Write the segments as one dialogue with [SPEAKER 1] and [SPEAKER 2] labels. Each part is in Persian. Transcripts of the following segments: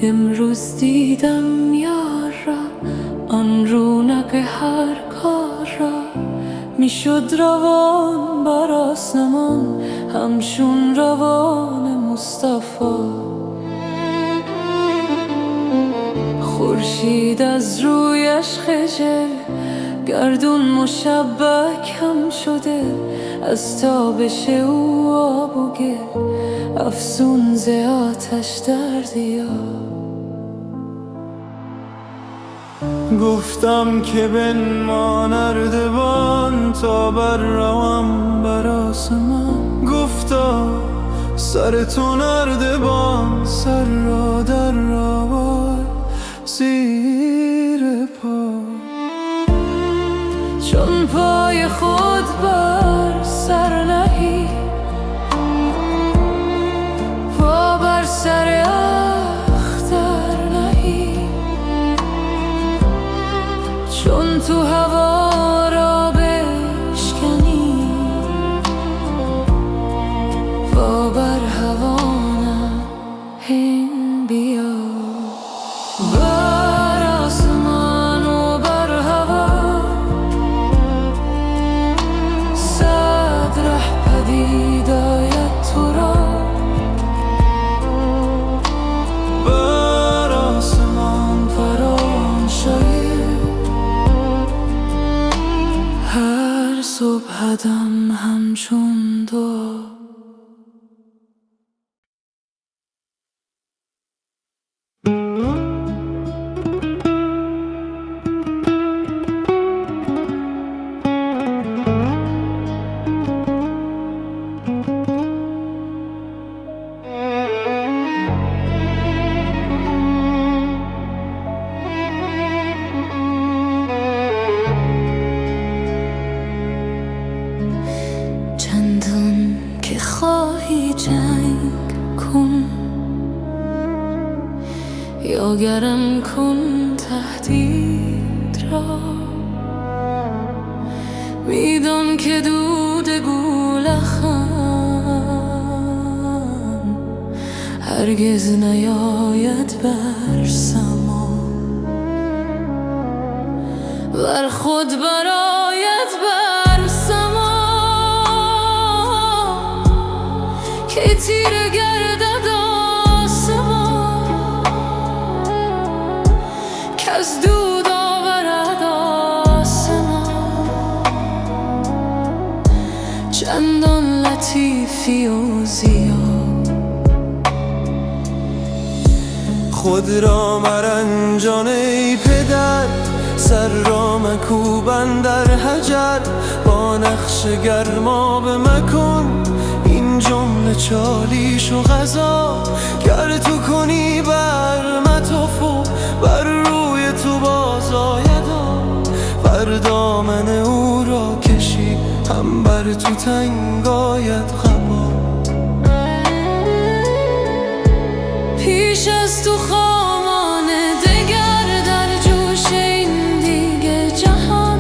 [SPEAKER 1] امروز دیدم یار را، آن رونق هر کار را، میشد روان بر آسمان همچون روان مصطفی. خورشید از رویش خجل، گردون مشبک هم شده، از تابش او آب و گل افسون ز آتش در دیار.
[SPEAKER 2] گفتم که بنما نردبان تا بر روم بر آسمان. گفتا سر تو نردبان، سر را در راوای زیر پا.
[SPEAKER 1] چون پای خود بر سر نهی، پا بر سر اختر نهی، چون تو هوا را بشکنی، پا بر هوا نهیم بیا. بر آسمان و بر هوا صد ره پدید آید تو را.
[SPEAKER 2] بر آسمان
[SPEAKER 1] فران شاید هر صبح دم همچون دعا. چندان که خواهی جنگ کن، یا گرم کن تهدید را. میدان که دود گولخم هرگز نیاید بر سما. ور خود برآید بر سما، که تیره گردد آسمان، کز دود آورد آسمان. چندان لطیفی و زیاد،
[SPEAKER 2] خود را مرنجان ای پدر، سر را مکوب اندر حجر. با نقش گرمابه مکن این جمله چالیش و غذا. گر تو کنی بر مطاف و بر روی تو باز آیدا، بر دامن او را کشی هم بر تو تنگ آید قبا.
[SPEAKER 1] پیش از تو خامانه دگر در جوش این دیگه جهان.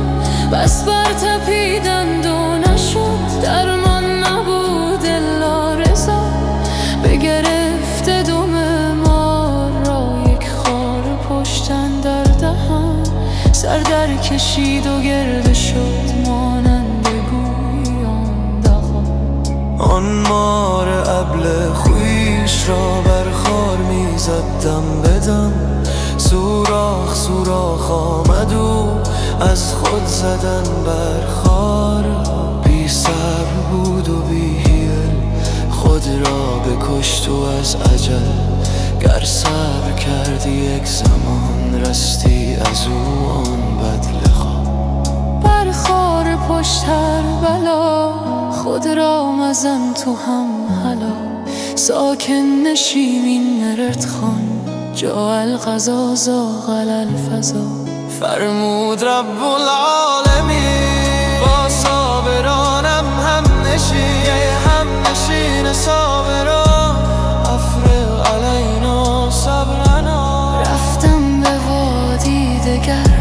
[SPEAKER 1] بس بر تپیدند و نشد درمان، نبود الا رضا. بگرفته دم مار را یک خار پشتن در دهن، سر در کشید و گرد شد مانند گویی آن دهان.
[SPEAKER 2] آن مار ابله خویش را بر خار میزد دم بدم. سوراخ سوراخ آمد او از خود زدن بر خار. بی صبر بود و بی حیل، خود را بکشت و از اجل. گر صبر کردی یک زمان، رستی از او آن بدلقا.
[SPEAKER 1] بر خار پشت هر بلا، خود را مزن تو هم هلا. ساکن نشیم این نردخان، جا القضا زاغ الفضا.
[SPEAKER 2] فرمود رب العالمین با صابرانم هم نشین صابران. افرغ علینا صبرنا.
[SPEAKER 1] رفتم به وادی دگر،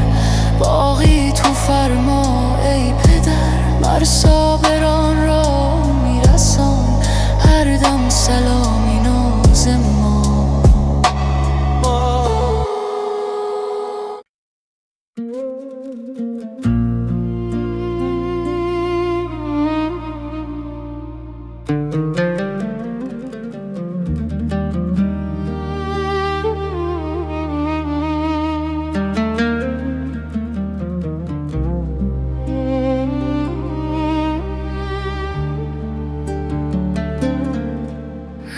[SPEAKER 1] باقی تو فرما ای پدر. مر صابران را میرسان هر دم سلامی ناز ما.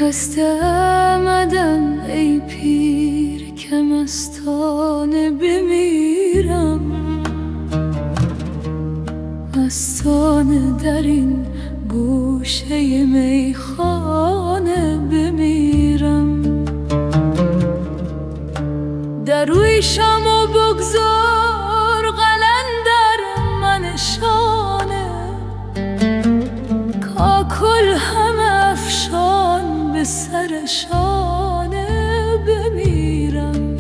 [SPEAKER 1] خسته آمدم ای پیر که مستانه بمیرم، مستانه در این گوشه میخانه بمیرم. در روی شمع بگذار قلندر منشانه، کاکل همه افشان به سر شانه بمیرم.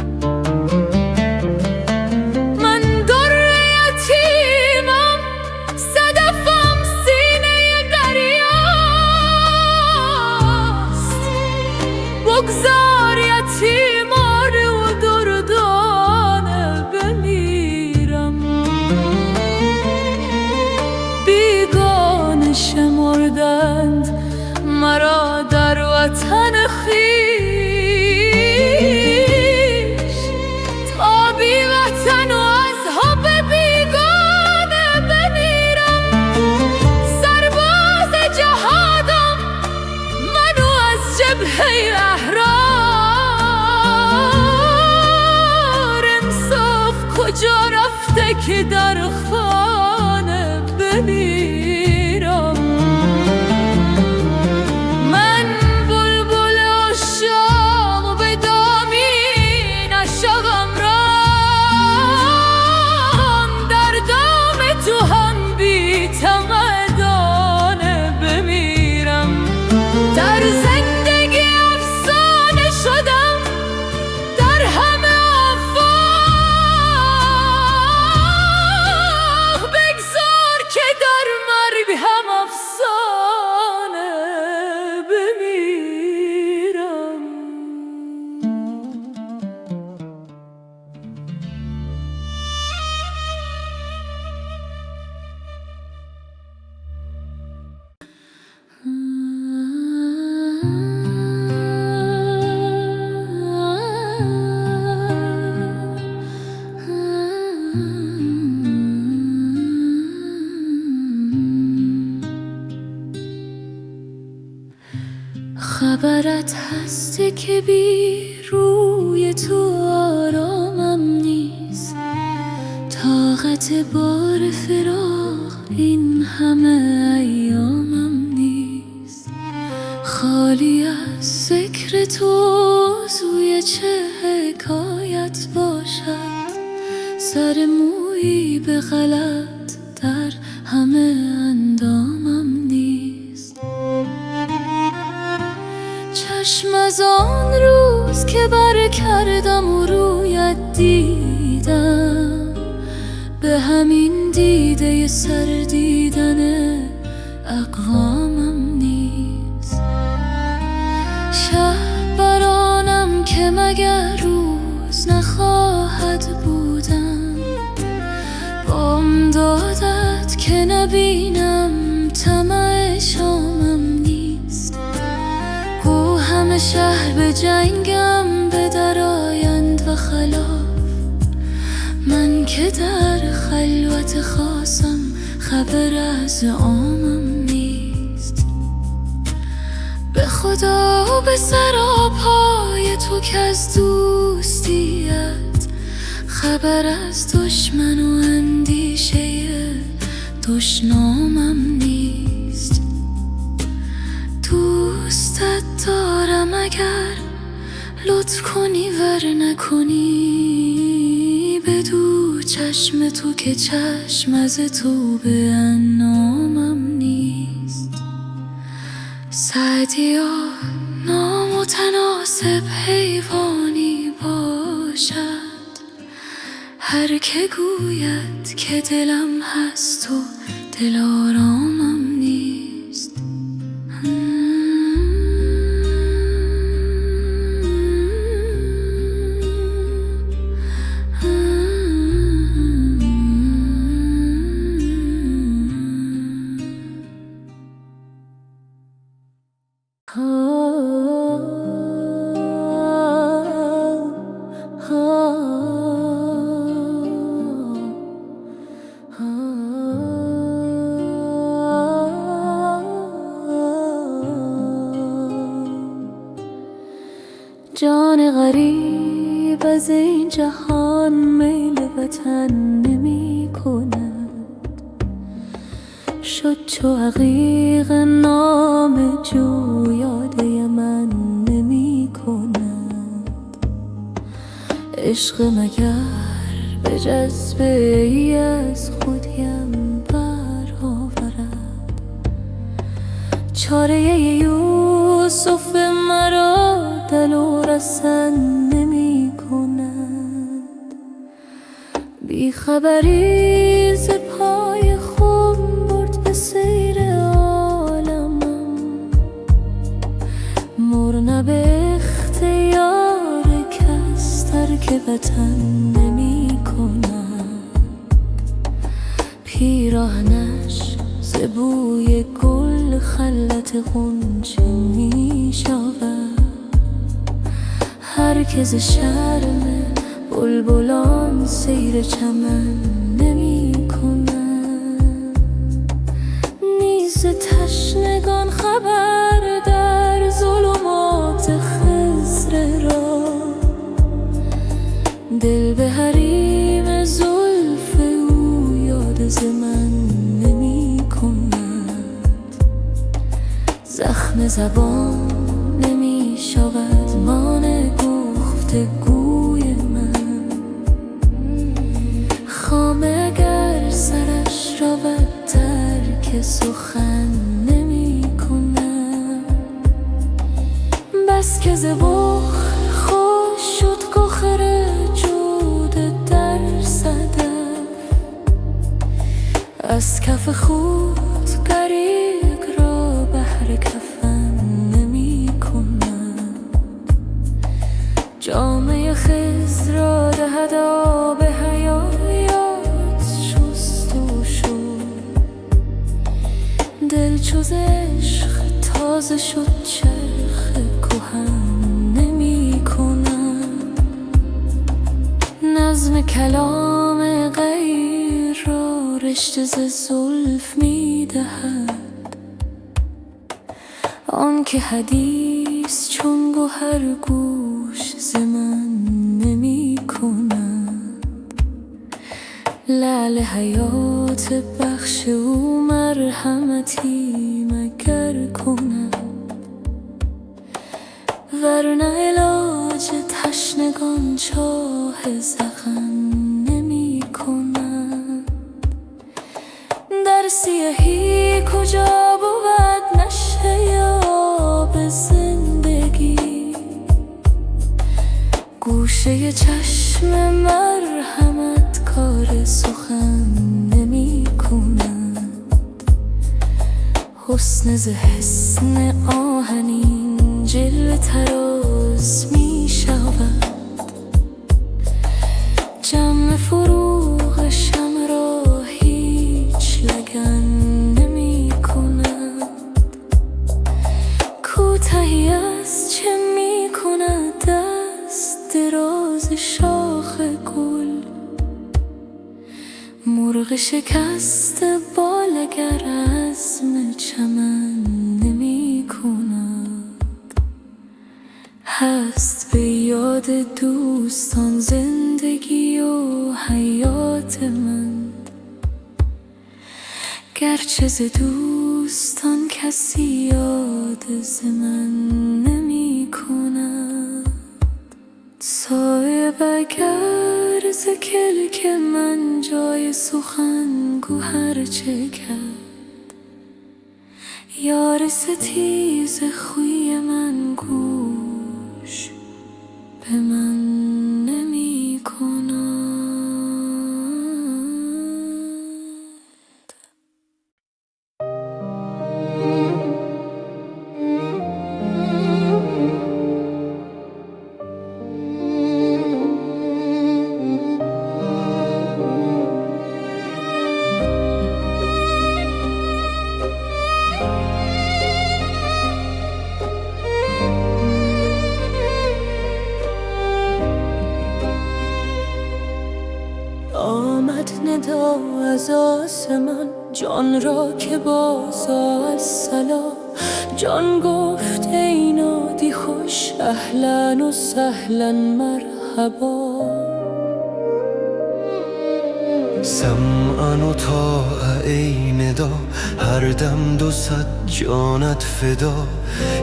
[SPEAKER 1] من در یتیمم، صدفم سینه دریاست، بگذار یتیمانه و دردانه بمیرم. بیگانه شمردند مرا در وطن خویش، تا بی وطن و از حب بیگانه بمیرم. سرباز جهادم منو از جبهه احرار، انصاف کجا رفته که در خانه بمیرم. من بلبل عشاق به دامی نشقم ران، در دام تو هم بی طمع دانه بمیرم. در زندگی افسانه شدم، در همه آفاق بگذار که در مرگ هم افسانه بمیرم. خبرت هستی که بی روی تو آرامم نیست، طاقت بار فراق این همه ایامم نیست. خالی از ذکر تو سوی چه حکایت باشد، سر مویی به غلط در همه اندامم نیست. چشم از آن روز که بر کردم و رویت دیدم، به همین دیده سر دیدن اقوامم نیست. شب برانم که مگر روز نخواهد بودن، بامدادت که نبینم طمع شامم نیست. گو همه شهر به جنگم به در آیند و خلاف، من که در خلوت خاصم خبر از عامم نیست. به خدا و به سراپای تو که از دوستیت خبر از دشمن و اندیشه دشنامم نیست. دوستت دارم اگر لطف کنی ور نکنی، بدو چشم تو که چشم از تو به انامم نیست. سعدیا نامتناسب حیوانی باشد هر که گوید که دلم هست و دل آرامم نیست. جان غریب از این جهان میل وطن نمی کند، شد چو عقیق نام جو یاد من نمی کند. عشق مگر به جذبه ای از خودیم برآورد، چاره یوسف مرا دل و رسن نمی کند. بی خبری ز پای خم برد به سیر عالمم، مر به اختیار کس ترک وطن نمی کند. پیراهنش ز بوی گل خلعت غنچه می شود، هر که ز شرم بلبلان سیر چمن نمی کند. نیست تشنگان خبر در ظلمات خضر را، دل به حریم زلف او یاد ز من نمی کند. زخم زبان نمی شود مانع گفتگوی من، خامه اگر سرش را ترک سخن نمی کند. بس که ز بخل خوش شد گوهر جود در صدف، از کف خود گریگ را بهر کفن نمی کند. جامه خضر را دهد آب حیات شست و شد، دل چو ز عشق تازه شد چرخ کهن نمی کند. نظم کلام غیر را رشته ز زلف می دهد، آن که حدیث چون گوهر گوش ز من نمی کند. لعل حیات بخش او مرحمتی مگر کند، ورنه علاج تشنگان چاه زغن نمی کند. در سیاهی کجا بود نشه آب زندگی، گوشه چشم مرحمت کار سخن نمی کند. حسن ز حسن آهنین جلوه تراز می شود، جمع فروغشم را هیچ لگن نمی کند. کوتهی از چه می کند دست دراز شاخ گل، مرغ شکست بال اگر عزم چمن نمی کند. هست به یاد دوستان زندگی و حیات من، گرچه ز دوستان کسی یاد ز من نمی کند. صایب اگر ز کلک من جای سخن گوهر چه کرد، یار ستیز خوی من گوش به من نمی کند. ندا از آسمان جان را که باز از سلام، جان گفت ای نادی خوش دوش اهلا و سهلا مرحبا.
[SPEAKER 2] سمعا و طاعة ای ندا، هر دم 200 جانت فدا.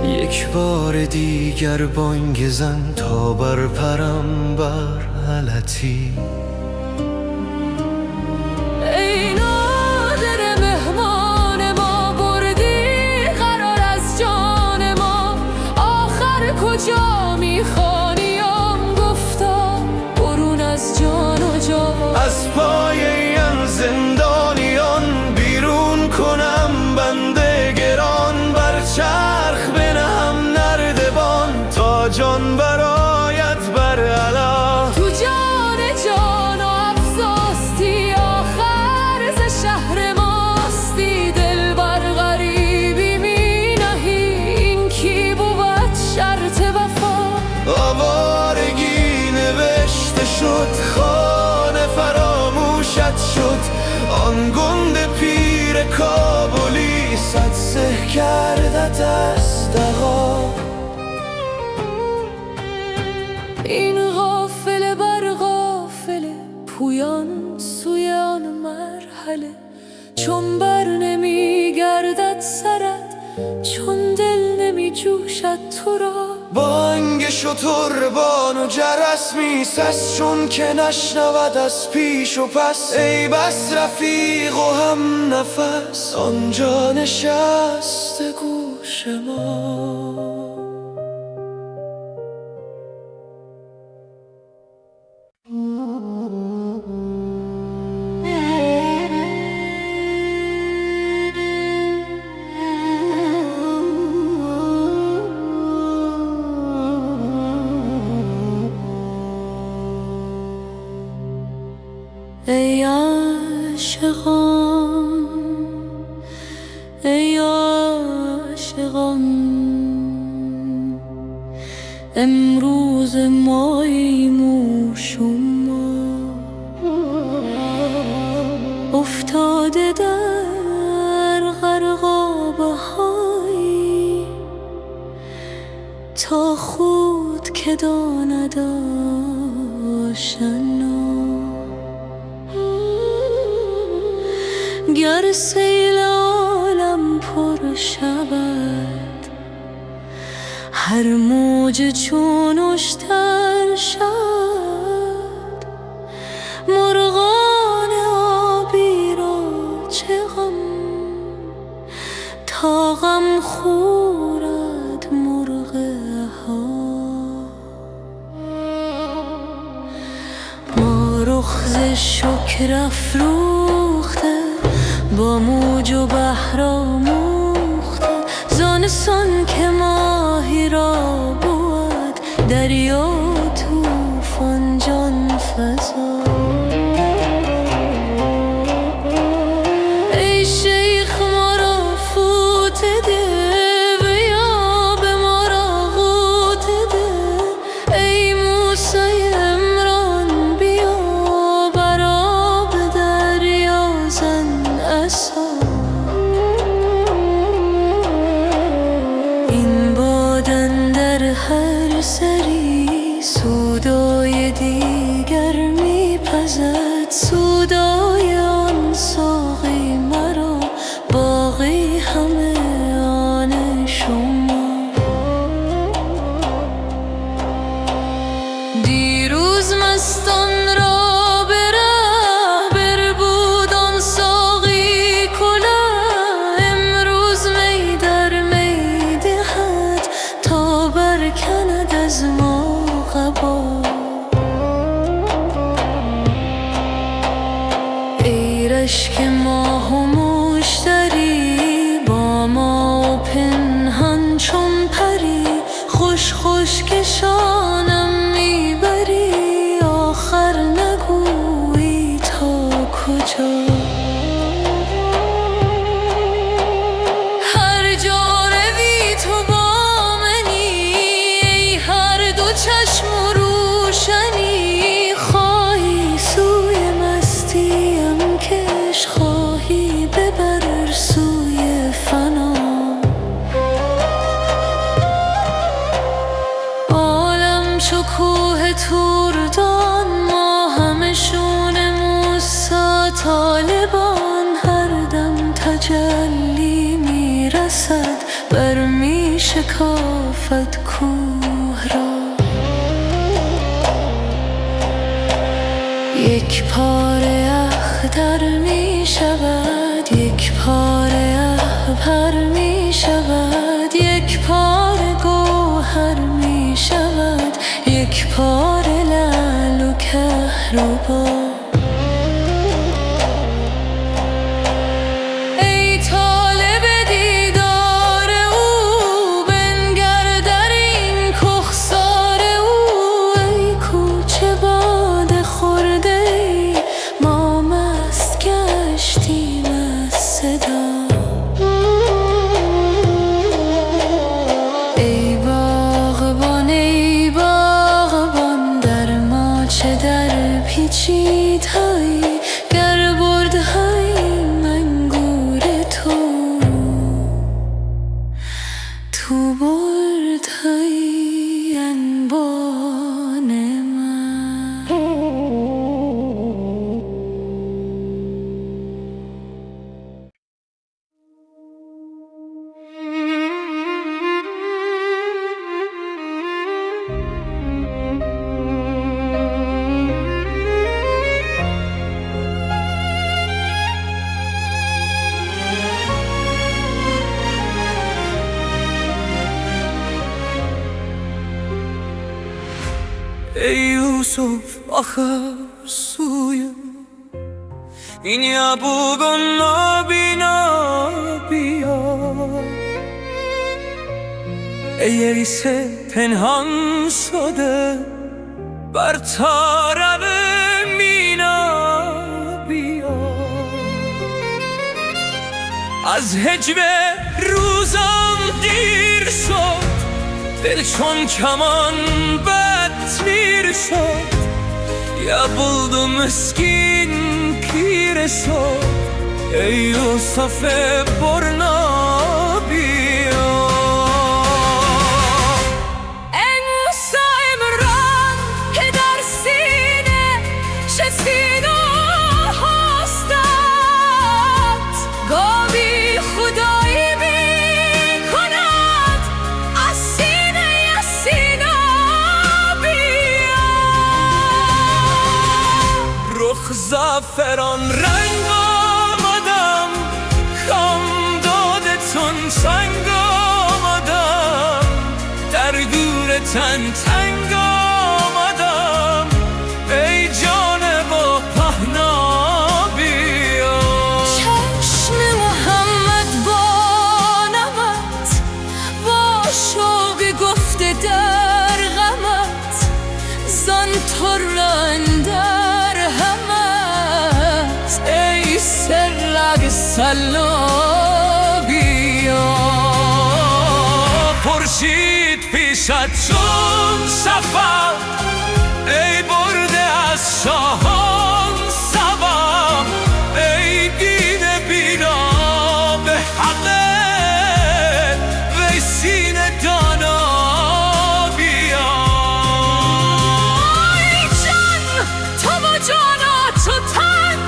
[SPEAKER 2] یک بار دیگر بانگ زن تا برپرم بر حالتی.
[SPEAKER 1] ای نادر مهمان ما، بردی قرار از جان ما. آخر کجا میخوانیم گفتا برون از جان و جان. از
[SPEAKER 2] پای این زندانیان بیرون کنم بنده گران. بر چرخ بنهم نردبان تا جان برآید بر علا.
[SPEAKER 1] تو جان جان و افزاستی، آخر ز شهر ماستی. دل بر غریبی می نهی، این کی بود شرط وفا.
[SPEAKER 2] آوارگی نوشته شد، خانه فراموشت شد. آن گنده پیر کابلی صد سه کردت از دغا.
[SPEAKER 1] این غافله بر غافله، پویان سوی آن مرحله. چون بر نمی گردد سرت، چون دل نمی جوشد تو را.
[SPEAKER 2] بانگ شتربان و جرس میسست، چون که نشنود از پیش و پس. ای بس رفیق و هم نفس، آنجا نشست گوش ما.
[SPEAKER 1] ای عاشقان، ای عاشقان، امروز ماییم و شما. افتاده در غرقابه هایی، تا خود که داند آشنا. گر سیل عالم پر شود، هر موج چون اشتر شد. مرغان آبی را چه غم، تا غم خورد مرغ ها. ما رخ ز شکر افروخته، با موج و بحر آموخته. زانسان که ماهی را بود، دریا طوفان جان فزا. ای شیخ ما را فوت ده، بیا به ما را غوط ده. ای موسی عمران بیا، بر آب دریا زن عصا. این باد اندر هر سری، سودای دیگر میپزد. سودای آن ساقی مرا، باقی همه آن شما. دیروز مستان را به ره بربود آن ساقی کله. امروز می در می دهد، تا برکند از ما. شکافت کوه را. یک پاره اختر می شود، یک پاره احبر می شود، یک پاره گوهر می شود، یک پاره لعل و کهربا. پیچیده‌ای گر برده‌ای منگور تو برده‌ای انبان من.
[SPEAKER 2] ای یوسف آخر سوی این یعقوب نابینا بیا. ای عیسی پنهان شده بر طارم مینا بیا. از هجو روزم دیر شد، دل چون کمان تیر شد، یا بلدم مسکین پیر شد. ای یوسف برنا بیا.
[SPEAKER 1] ای موسی عمران که در سینه چه سینا هستند، گاهی خدایی می کند از سینه سینا.
[SPEAKER 2] زعفران رنگ آمدم، کام دادتون سنگ آمدم، در گور تن تنگ آمدم. ای جان با پهنا بیا.
[SPEAKER 1] چشم محمد با نمت، با شوق گفته در غمت، زان ترنده سلا بیا.
[SPEAKER 2] خورشید پیشت چون صفا، ای برده از شاهان سبا. ای دین بینا به حقه، وی سینه دانا بیا.
[SPEAKER 1] ای جان تو و جانا تو تن،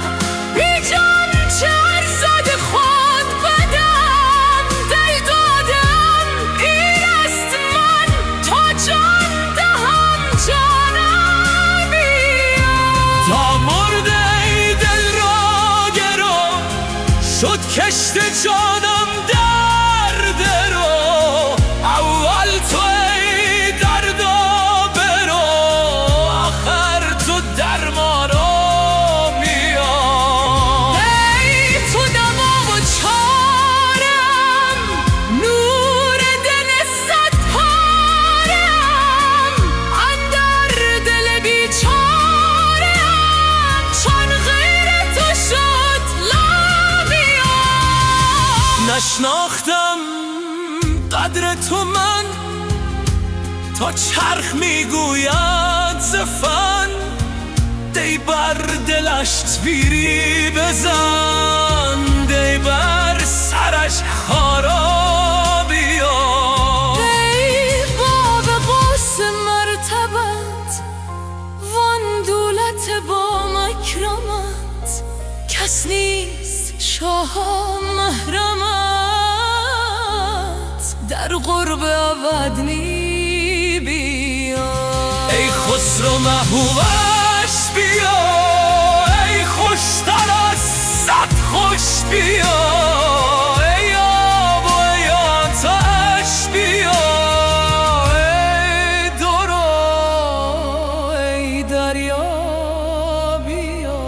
[SPEAKER 1] بی جان چه زد خود بدم دل دادم. این است من تا جان دهم جانم بیا.
[SPEAKER 2] تا مرده ای دل را گرو، شد کشت جانم درد رو. اول تو ای دردا برو، آخر تو درمانو نشناختم قدر تو من، تا چرخ میگوید زفن. دی بر دلش تیری بزن، دی بر سرش خارا بیا.
[SPEAKER 1] ای باب قوس مرتبت، وان دولت با مکرمت، کس نیست شاه محرمت. در در قرب اودنی بیا.
[SPEAKER 2] ای خسرو محبوبش بیا، ای خوشتر از صد خوش بیا، ای آب و ای آتش بیا، ای درو ای دریا بیا.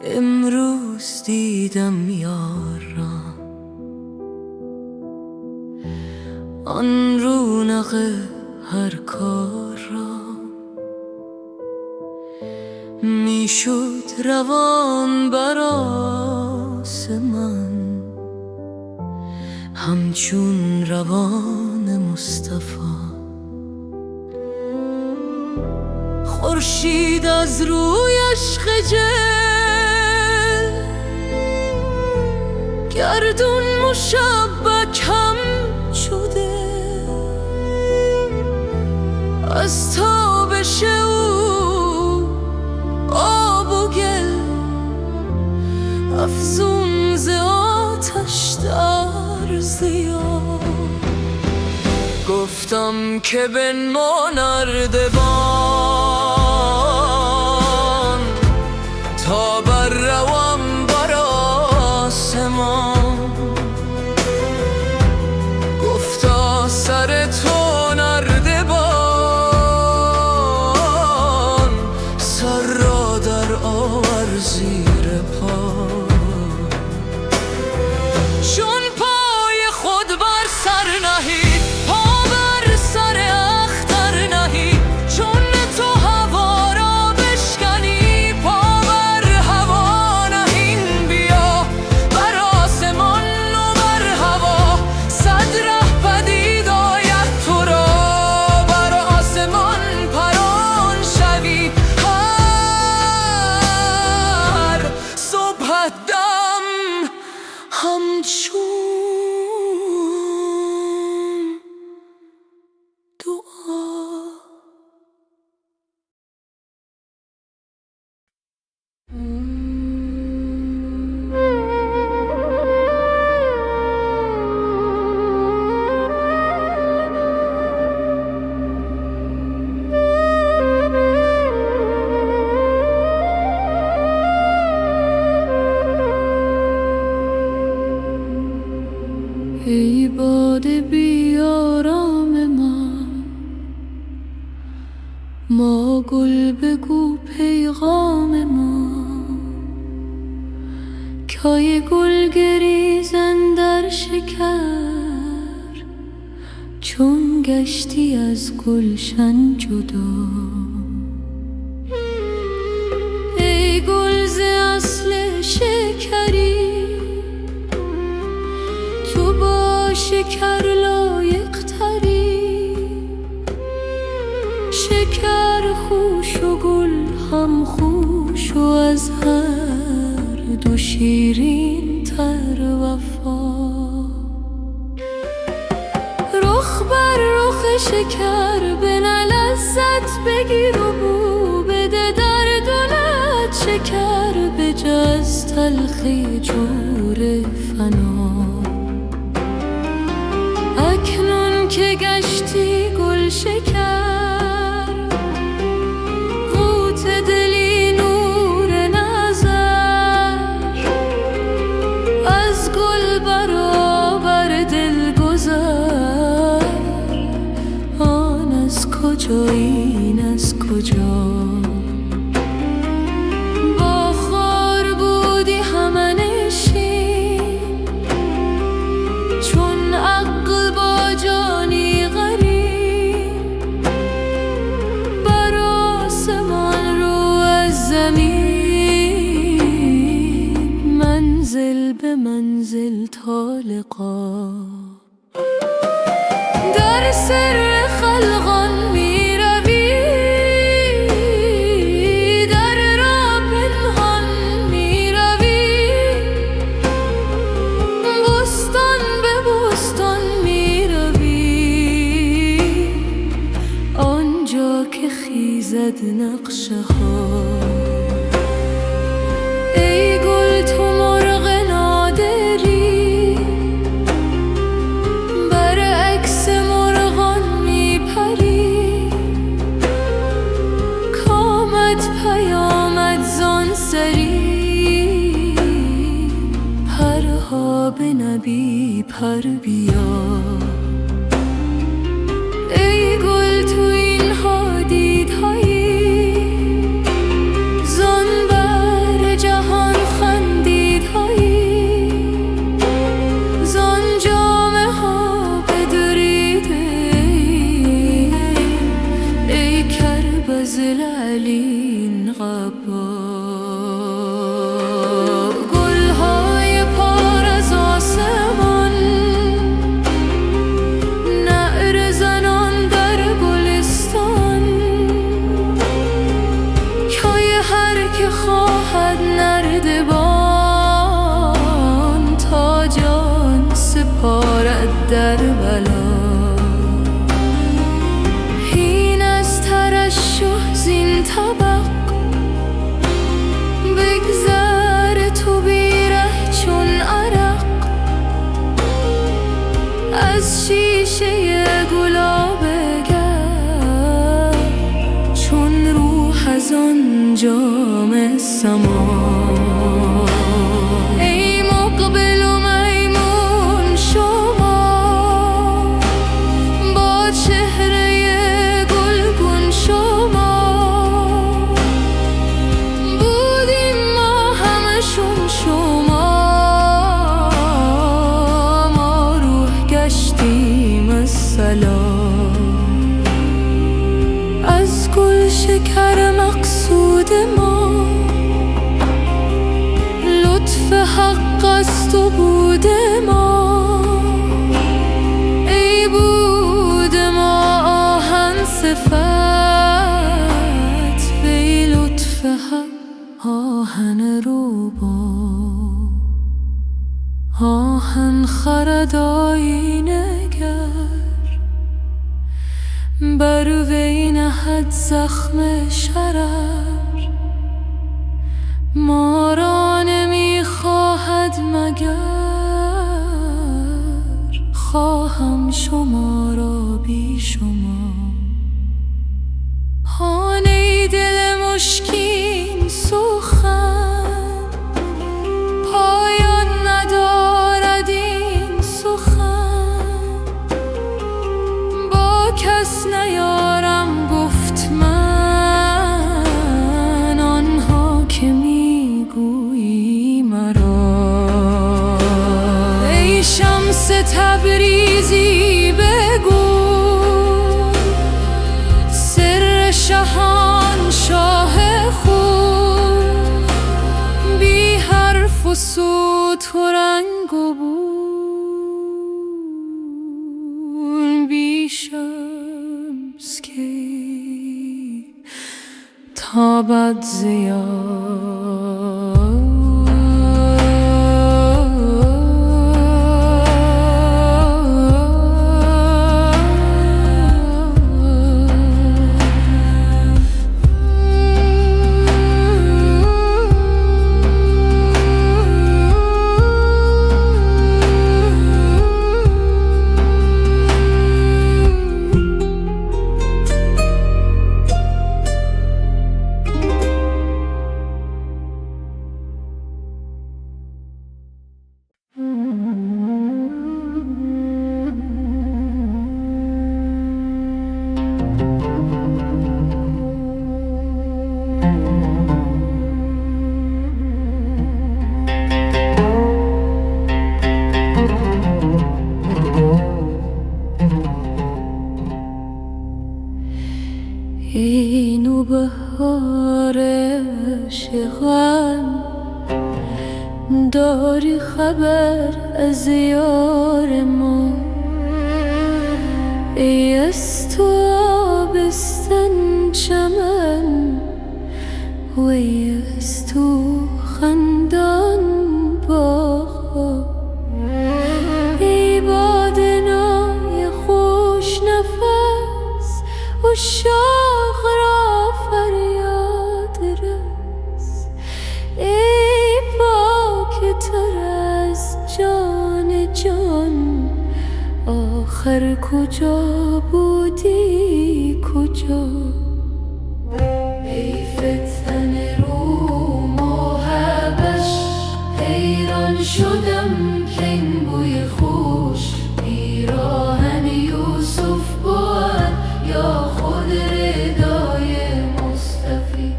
[SPEAKER 1] امروز دیدم یار را، آن رونق هر کار را، میشد روان بر آسمان همچون روان مصطفی. خورشید از رویش خجل، گردون مشبک هم شده، از تابش او آب و گل افزون ز آتش در ضیا. گفتم که بنما نردبان تا بر روم بر آسمان. گفتا سر تو نردبان، سر را در آور زیر پا. چون پای خود بر سر نهی، پا بر سر اختر نهی، چون تو هوا را بشکنی، پا بر هوا نهین بیا. بر آسمان و بر هوا صد ره پدید آید تو را، بر آسمان پران شوی هر صبحدم همچون دعا. ای باد بیارام ما گل بگو پیغام ما. کای گل گریزن در شکر، چون گشتی از گلشن جدا. ای گل ز اصل شکری، تو با شکر لایق تری. شکر خوش و گل هم خوش و از هر دو شیرین تر وفا. رخ بر رخ شکر بنه لذت بگیر و بو بده در دلت شکر بجز تلخی جور فنا. اکنون که گشتی گل شکر، قوت دلی نور نظر، از گل برابر دل گذر. آن از کجا این از کجا، با خار به منزل تا لقا. در سر خلقان می روی، در راه پنهان می روی، بستان به بستان می روی، آنجا که خیزد نقشه ها. ای گل تو مرغ نادری، برعکس مرغان می پری، کامد پیامد زان سری، پرها به نبی پر بیا. ای گل تو این ها دیدهایی، زان بر جهان خندیدهایی، زان جامه ها بدریده. ای کربز العلین قبا، گلهای پار از آسمان، نعره زنان در گلستان، کای هر که خواهد نردبان، تا جان سپارد در بلا. هین از ترشح زین طبق، بگذر تو بیره چون عرق، از شیشه گلاب گر، چون روح از آن جام سما. ای مقبل و میمون شما، با چهره گلگون شما، بودیم ما همشون شما، ما روح گشتیم السلام. از گل شکر مقصود ما، لطف حق است و بود ما. ای بود ما آهن صفت، وی لطف حق آهن روبا. آهن خرد آینه گر، بر وی نهد زخم شرر. ما را نمی خواهد مگر، خواهم شما را بی شما. هان ای دل مشکین سخن، پایان ندارد این سخن. با کس نیارم گفت من، آنها که میگویی مرا. ای شمس تبریزی بگو، سر شهان شاه خود، بی حرف و صوت و رنگ و بوی، بی شمس کی تابد ضیا. داری خبر از یار ما؟ ای از تو آبستن چمن و ای از تو خندان باغ‌ها، ای باد نای خوش نفس عشاق را فریاد رس، ای پاک تر از جان جان، آخر کجا بودی کجا؟ ای فتن روم و حبش، حیران شدم که این بوی خوش پیراهن یوسف بود یا خود ردای مصطفی.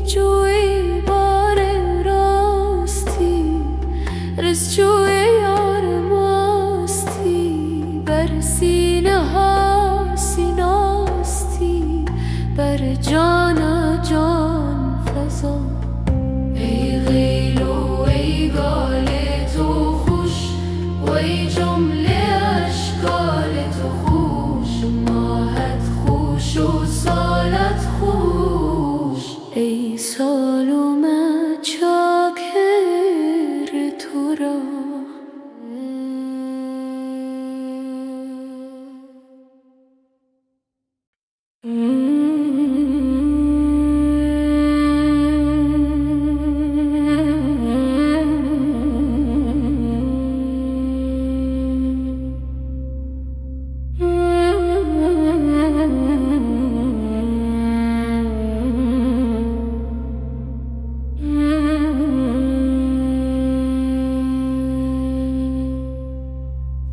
[SPEAKER 1] جوی بار راستی، رسجوی یار ماستی، بر سینه ها سیناستی، بر جان جان فضا. ای غیل و ای گال تو خوش و ای جمله اشکال تو خوش، ماهت خوش و سالت خوش، ای سال اومد چاکر تو را.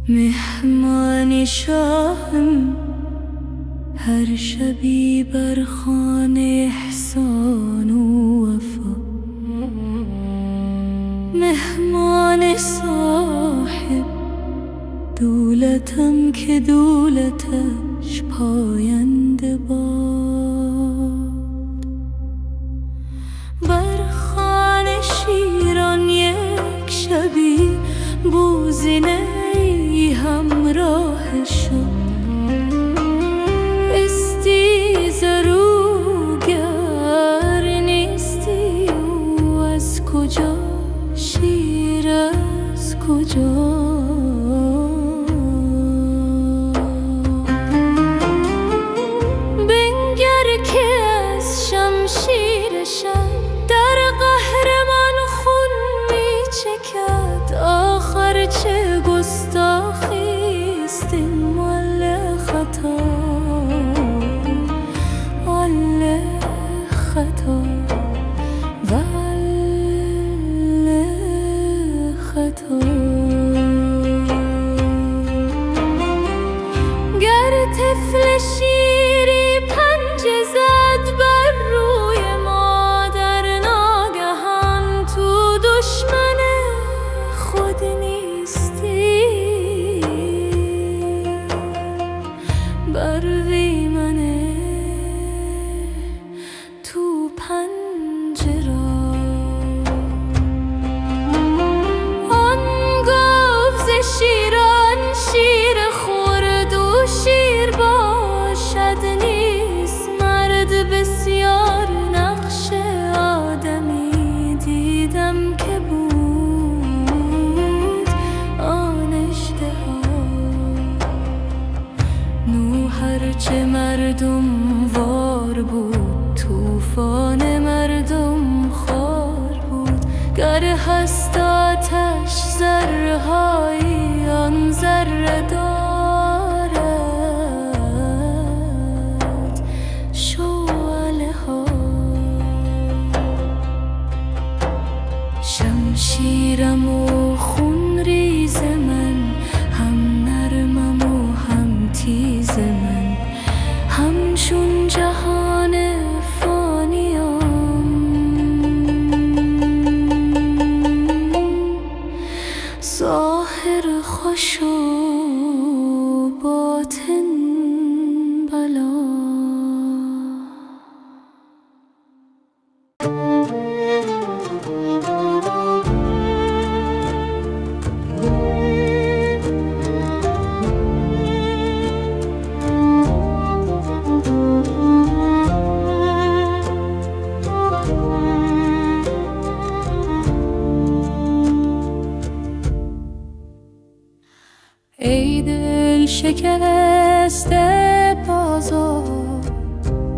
[SPEAKER 1] مهمان شاهم هر شبی بر خانه احسان و وفا، مهمان صاحب دولتم که دولتش پاینده باد. بر خانه شیران یک شبی بوزینه همراه شد، استی زروگر نیستی و از کجا شیر از کجا؟ بنگر که از شمشیرشم در قهرمان خون می چکد، آخر چه گستاخی است این مال خطا، مال خطا ول خطا. گر طفل شیری پنجه زد بر روی مادر، ناگهان تو دشمن خود نیستی، بر وی منه تو پنجره. آن گفت ز شیران شیر خورد و شیر باشد نیست، مرد بسیار نقش آدمی دیدم که بود آن اشتها. نوح هرچه مردم وار بود، طوفان مردم خوار بود، گر هست آتش ذره‌هایی آن ذره دارد شعله ها. شمشیرم و خون ریز من، هم نرمم و هم تیز من، همچون جهان فانیم، ظاهر خوش و باطن بلا.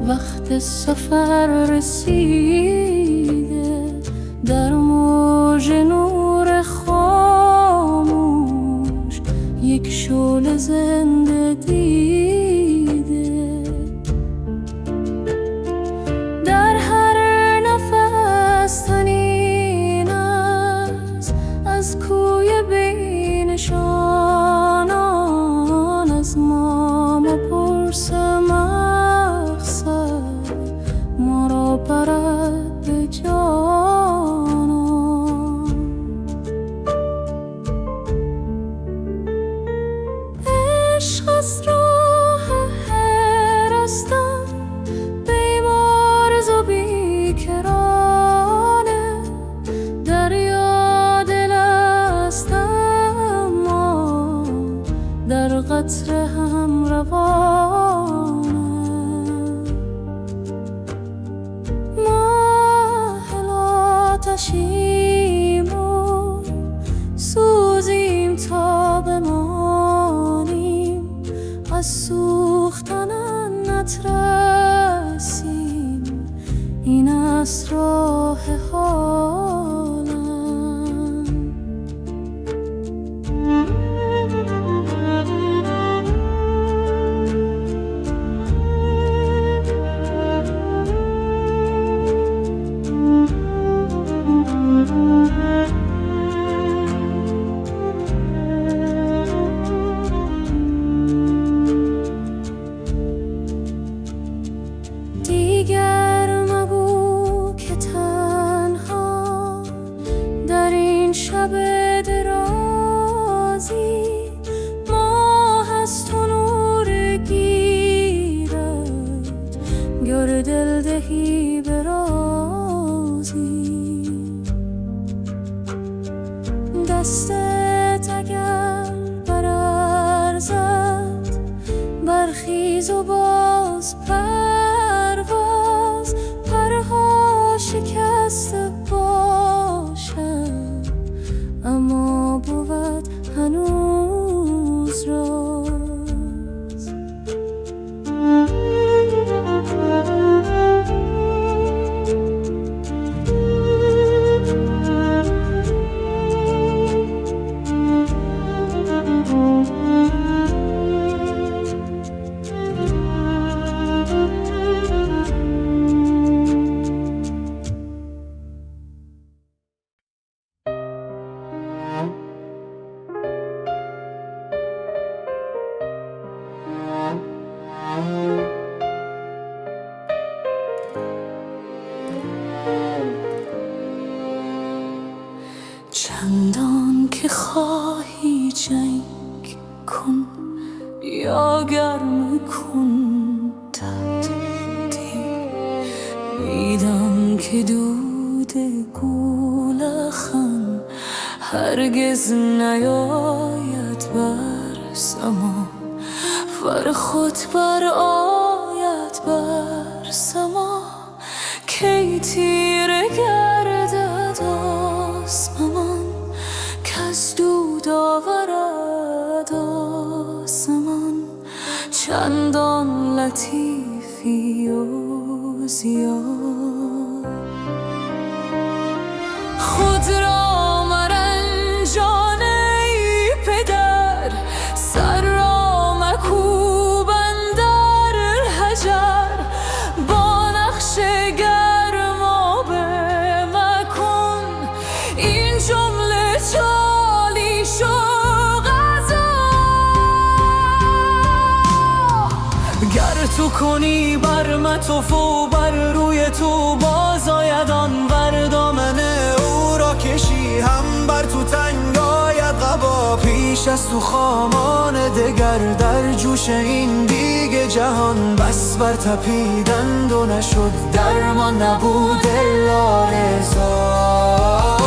[SPEAKER 1] وقت سفر رسیده، در موج نور خاموش یک شعله زنده دیده. در هر نفس تنین است از کوی بینشانان، از ما مپرس مقصد ما را برد به جانان. عشق از راه هرستم بی‌مرز و بیکرانه، دریا دل است اما در قطره هم روانه. محل آتشیم و سوزیم تا بمانیم، از سوختن نترسیم، این است راه حالم. دیگر مگو که تنها در این شب درازی، ماه از تو نور گیرد گر دل دهی به رازی. دستت اگر برارزد برخیز و باز پرواز، پرها شکسته باشد اما بود هنوز راز. چندان که خواهی جنگ کن یا گرم کن تهدید، میدان که دود گولخن هرگز نیاید بر سما، فر خود بر آید بر سما. کی تیره گردد آسمان کز دود آورد آسمان، چندان لطیفی و زیاد. خود را مرنجان ای پدر، سر را مکوب اندر الحجر، با نقش گرمابه مکن این جمله چالیش و غذا. گر تو کنی بر مطف و بر روی تو باز آید آن بر دامن او را کشی، هم بر تو تنگ آید قبا پیش از تو خامان دگر. در جوش این دیگ جهان بس بر تپیدند و نشد درمان، نبود الا رضا.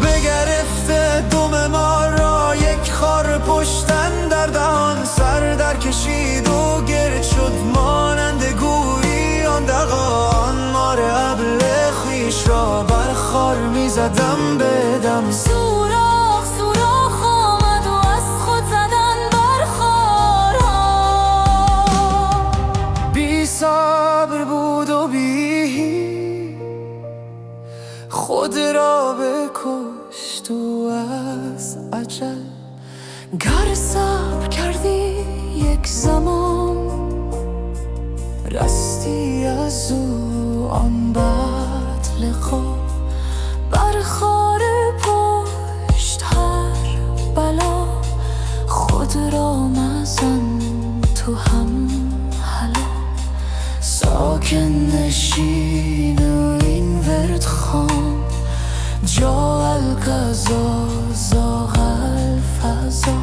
[SPEAKER 1] بگرفته دم ما را یک خار پشتن در دهان، سر در کشید و گرد شد مانند گویی آن دغان. مار ابله خویش را بر خار می زدم بدم، سوراخ سوراخ آمد و از خود زدن بر خارها. بی
[SPEAKER 2] صبر بود و بی خود را بکشت و از عجل. گر صبر کردی یک زمان رستی از او آن بد لقا. بر خار پشت هر بلا خود را مزن تو هم هلا. ساکن نشین و این ورد خوان جا القضا زاغ الفضا.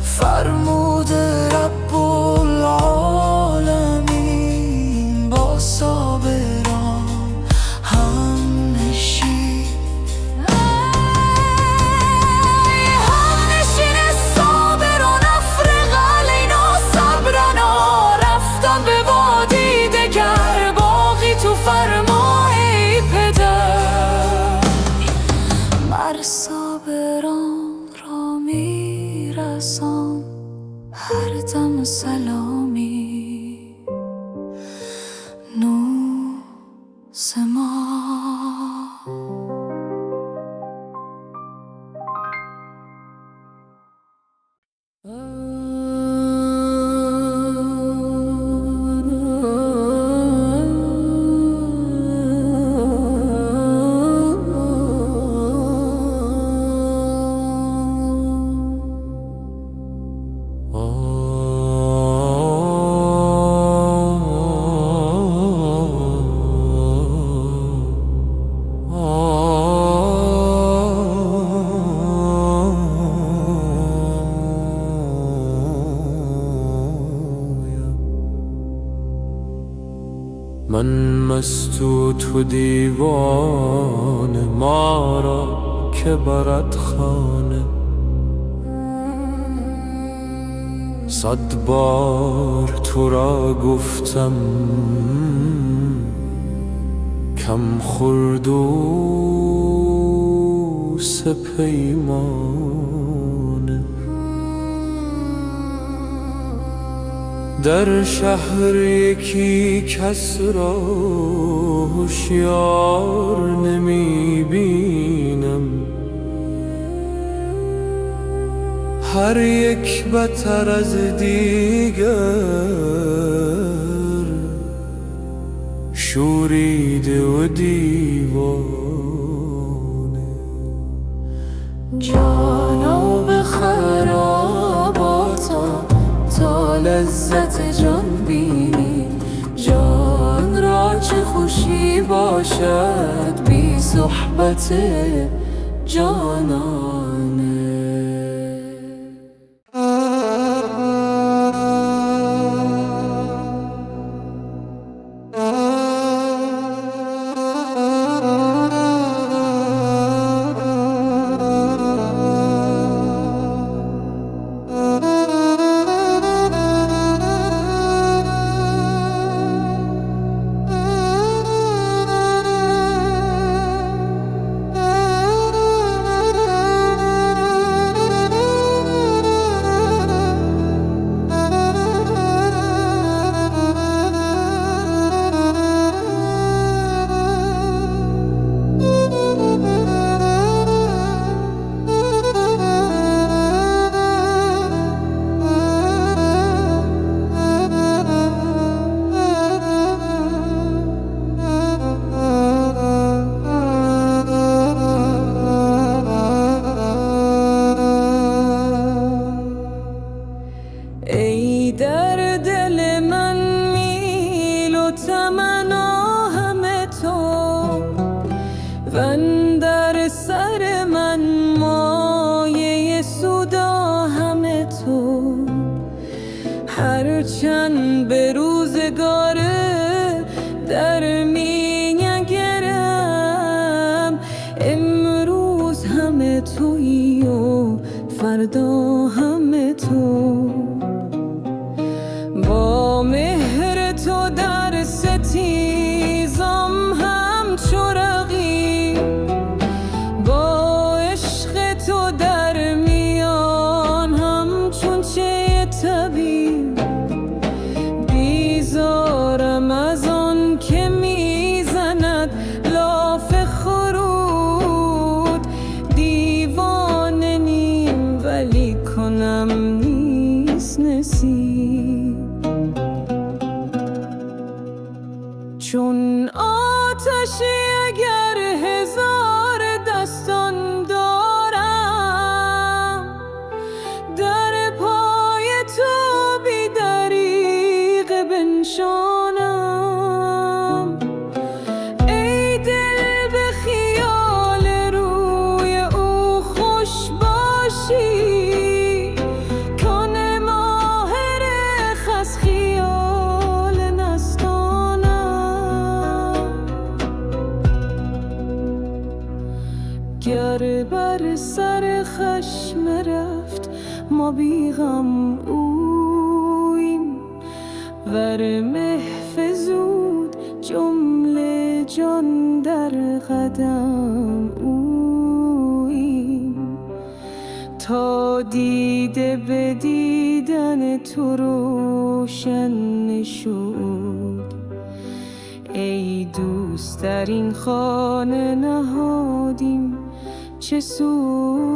[SPEAKER 2] فرمود رب العالمین با صابران هم نشین. هم نشین صابران افرغ علینا صبرنا. رفتم به وادی دگر باقی تو فرما ای پدر. مر صابران را میرسان هر دم سلامی نوز ما. من مست و تو دیوانه ما را که برد خانه. 100 بار تو را گفتم کم خورد و سپیمانه. در شهر یکی کس را هوشیار نمی بینم. هر یک بتر از دیگر شوریده و دیوانه. جانا به خراباتم تا لذت جان بینی. جان را چه خوشی باشد بی صحبت جانانه. در سر من مایه سودا همه تو. هرچند به روزگاره در می نگرم، امروز همه تویی و فردا همه تو. با مهر تو در ستیزم همچو رقیب، با عشق تو در میان همچون چه طبیب. بیزارم
[SPEAKER 1] چون آتشی اگر هزار دستان دارم، در پای تو بی دریغ بنشانم. ای دل به خیال روی او خوش باشی، کان ماهر خس خیال نستانم. گر بر سر خشم رفت ما بی غم اویم، ور محفظود جمله جان در قدم اویم. تا دیده به دیدن تو روشن نشد، ای دوست در این خانه نهادیم چه سوییم.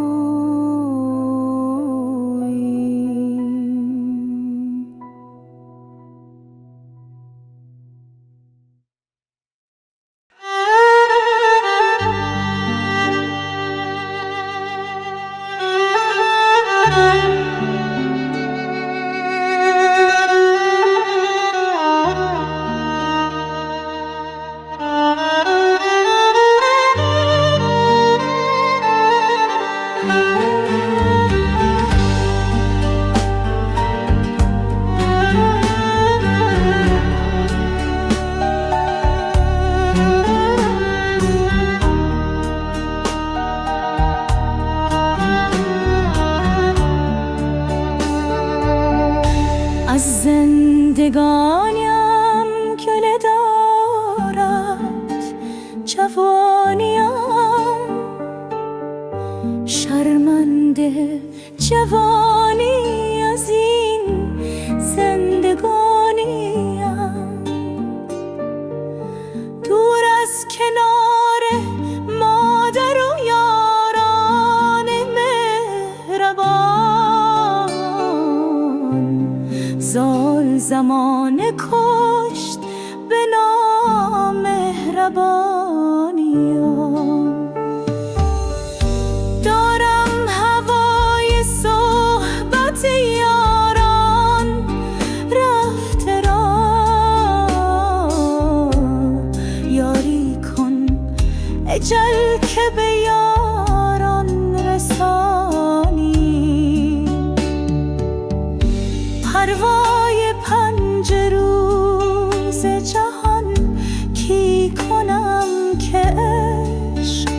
[SPEAKER 1] از زندگانیم گله دارد جوانیم، شرمنده جوانی از این زندگانیم. دور از کنار مادر و یاران مهربان، زال زمانه کشت به نامهربانیم. دارم هوای صحبت یاران رفته را، یاری کن اجل که به یاران رسانی. پروای پنج روز جهان کی کنم که عشق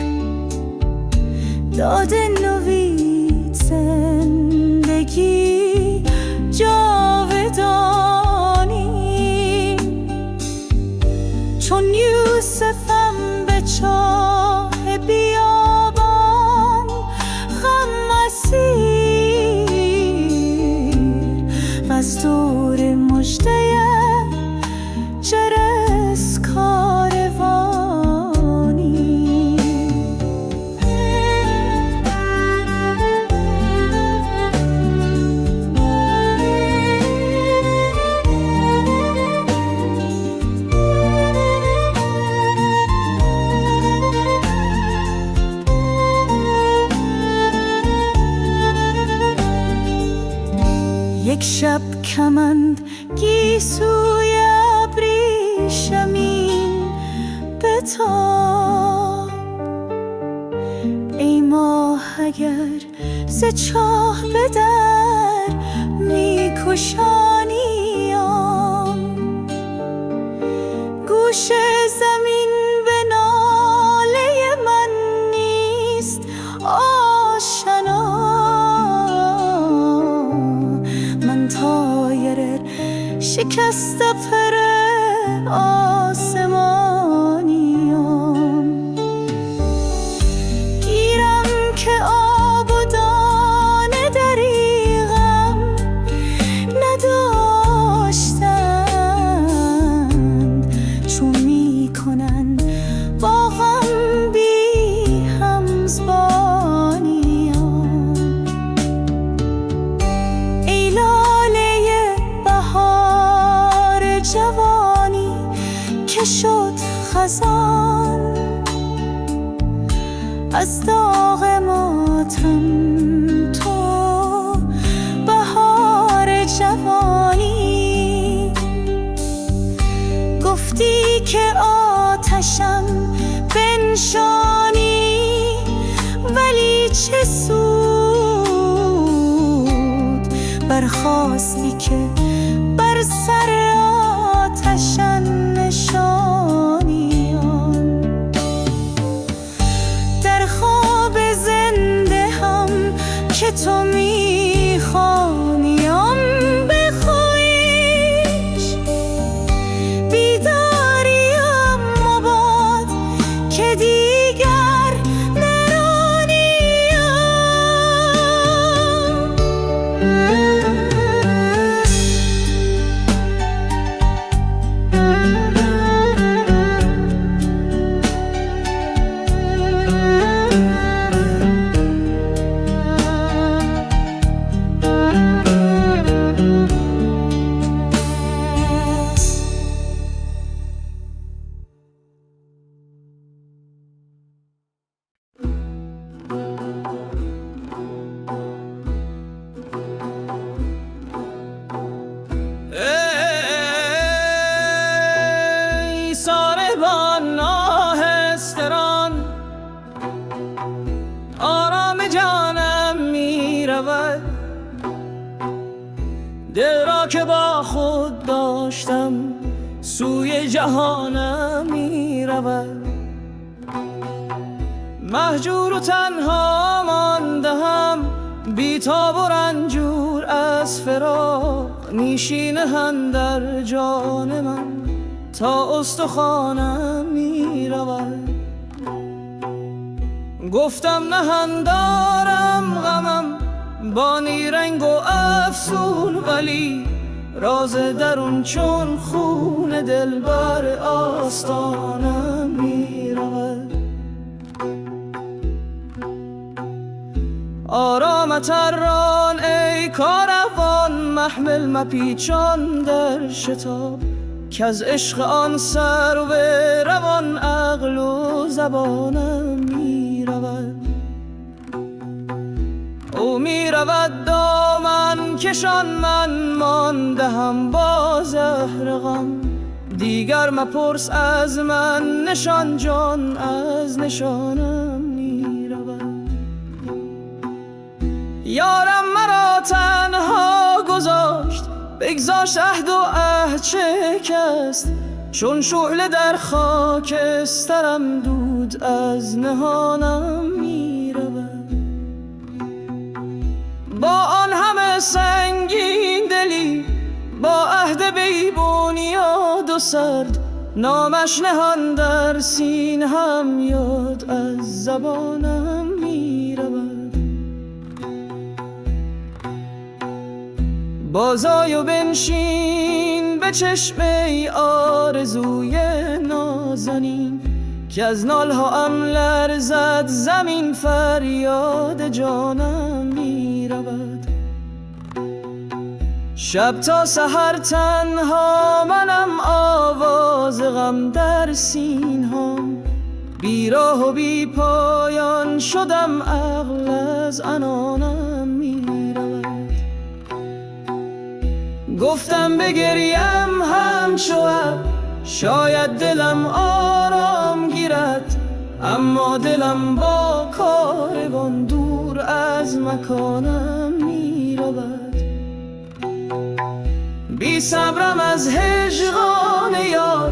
[SPEAKER 1] داده نوید زندگی جاودانی. چون یوسفم به چاه بیابان غم اسیر، و از دور مژده جرس کاروانی. یک شب کمند گیسوی ابریشمین بتاب، ای ماه اگر ز چاه به در میکشانیم. گوش زمین به ناله من نیست آشنا، من طایر شکست پر آسمانیم. گیرم که آب و دانه دریغم نداشتند، چون میکنن با غم بی همزبانیم. ای لاله بهار جوانی که شد خزان از داغ ماتم، تو بهار جوانی گفتی که آتشم بنشانی، ولی چه سود برخاستی که بر سر آتشم نشانیان. در خواب زنده هم که تو میخوانیم به خویش، بیداریم مباد که دیگر نرانیم.
[SPEAKER 3] ای ساربان آهستران، آرام جانم می رود. دل را که با خود داشتم سوی جهانم می رود. مهجور و تنها ماندهم، بی‌تاب و رنجور از فراق، نیشینه اندر جان من تا استخوانم می رود. گفتم نهندارم غمم با نیرنگ و افسون، ولی راز درون چون خون دل بر آستانم می رود. آرامت ران ای کاروان، محمل مپیچان در شتاب، که از عشق آن سر و روان عقل و زبانم می رود. او می رود دامن کشان، من مانده هم با زهر غم. دیگر مپرس از من نشان، جان از نشانم می رود. یارم مرا تنها گذاشت، بگذاشت عهد و عهد شکست. چون شعله در خاکسترم دود از نهانم می رود. با آن همه سنگین دلی، با عهد بیبونیاد و سرد، نامش نهان در سینه‌ام یاد از زبانم می رود. بازای و بنشین به چشم ای آرزوی نازنین، که از نالهام لرزد زمین، فریاد جانم می رود. شب تا سحر تنها منم، آواز غم در سینهام. بی راه و بی پایان شدم، عقل از عنانم می رود. گفتم بگریم همچو ابر، شاید دلم آرام گیرد. اما دلم با کاروان دور از مکانم می رود. بی صبرم از هجران یار،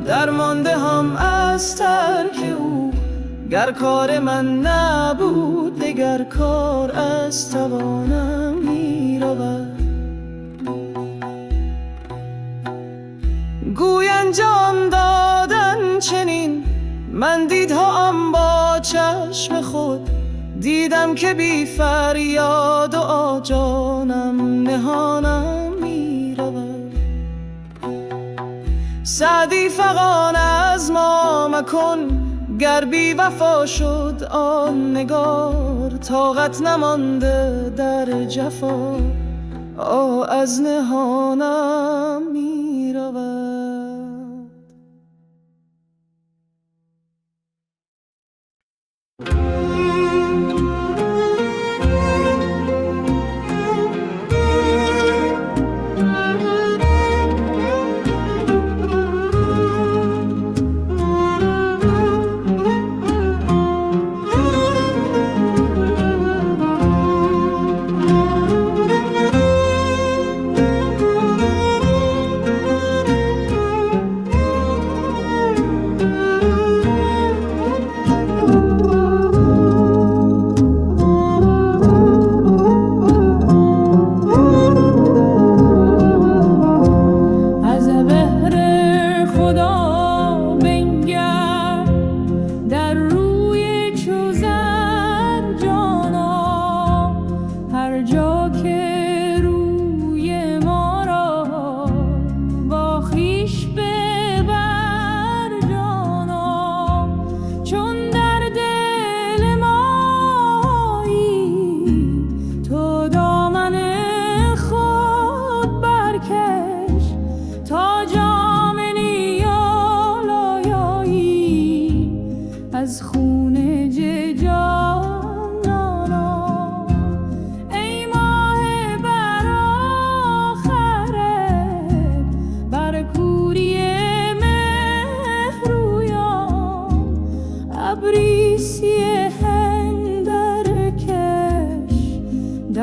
[SPEAKER 3] درمانده هم از ترک او. گر کار من نبود دگر کار از توانم می رود. گویند جان دادن چنین، من دیدهام با چشم خود. دیدم که بی فریاد و آجانم نهانم می رود. سعدی فغان از ما مکن، گر بی وفا شد آن نگار. طاقت نمانده در جفا، از نهانم می رود.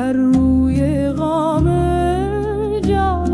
[SPEAKER 1] بر روی غام جانان.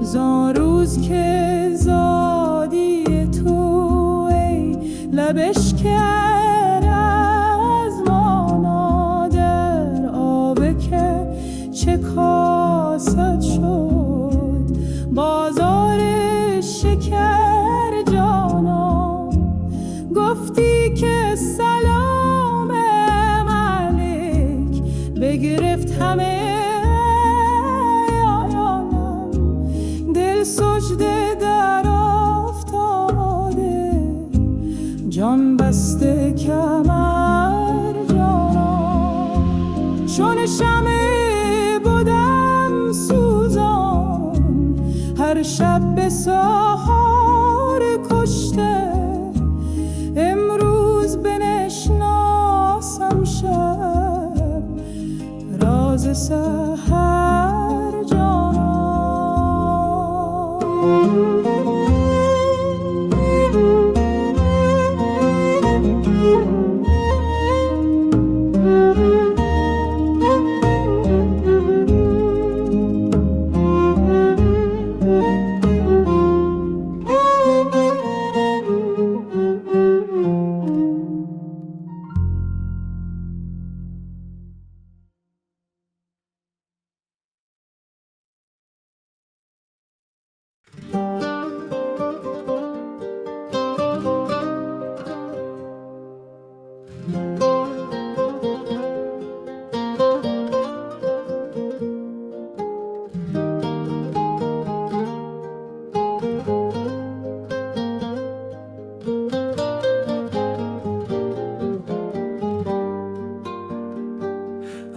[SPEAKER 1] زان روز که زادی تو ای لبشکر از ما در آب که چه کاسد شد بازار شکر جانا. گفتی که سلام ملک بگرفت همه سجده در افتاده جان بسته کمر جانان. چون شمع بودم سوزان هر شب به سحر کشته. امروز بنشناسم شب راز سحر جانان.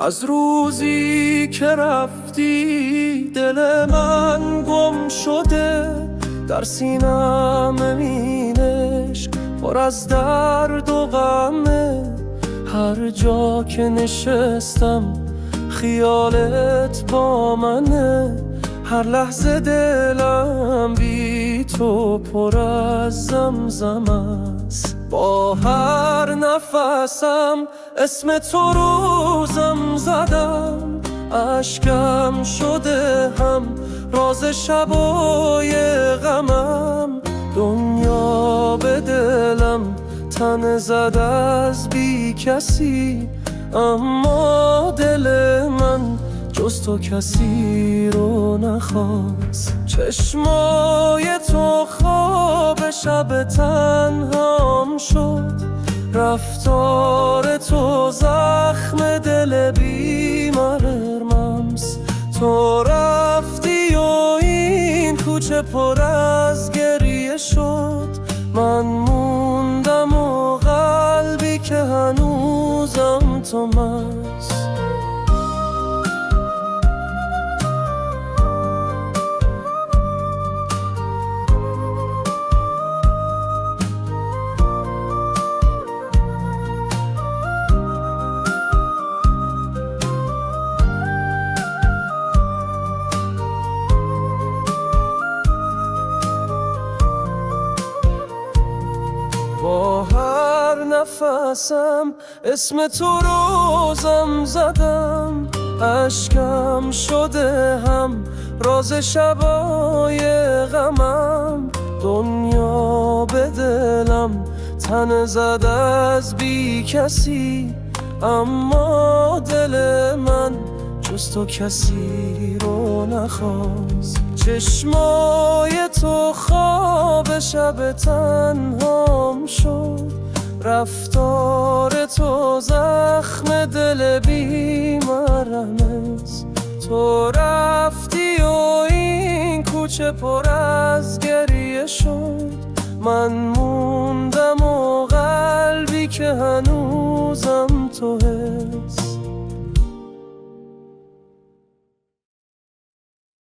[SPEAKER 2] از روزی که رفتی دل من گم شده، در سینم عشق پر از درد و غمه. هر جا که نشستم خیالت با منه، هر لحظه دلم بی تو پر از زمزم است. با هر نفسم اسم تو روزم زدم، اشکم شده هم راز شبای غمم. دنیا به دلم تن زد از بی کسی، اما دل من جز تو کسی رو نخواست. چشمای تو خواب شب تنهام شد، رفتار تو زخم دل بیمارممس. تو رفتی و این کوچه پر از گریه شد، من موندم و قلبی که هنوزم تو مست. با هر نفسم اسم تو روزم زدم، اشکم شده هم راز شبای غمم. دنیا به دلم تن زد از بی کسی، اما دل من جز تو کسی رو نخواست. چشمای تو خواب شب تنهام شد، رفتار تو زخم دل بیمارمست. تو رفتی و این کوچه پر از گریه شد، من موندم و قلبی که هنوزم تو هست.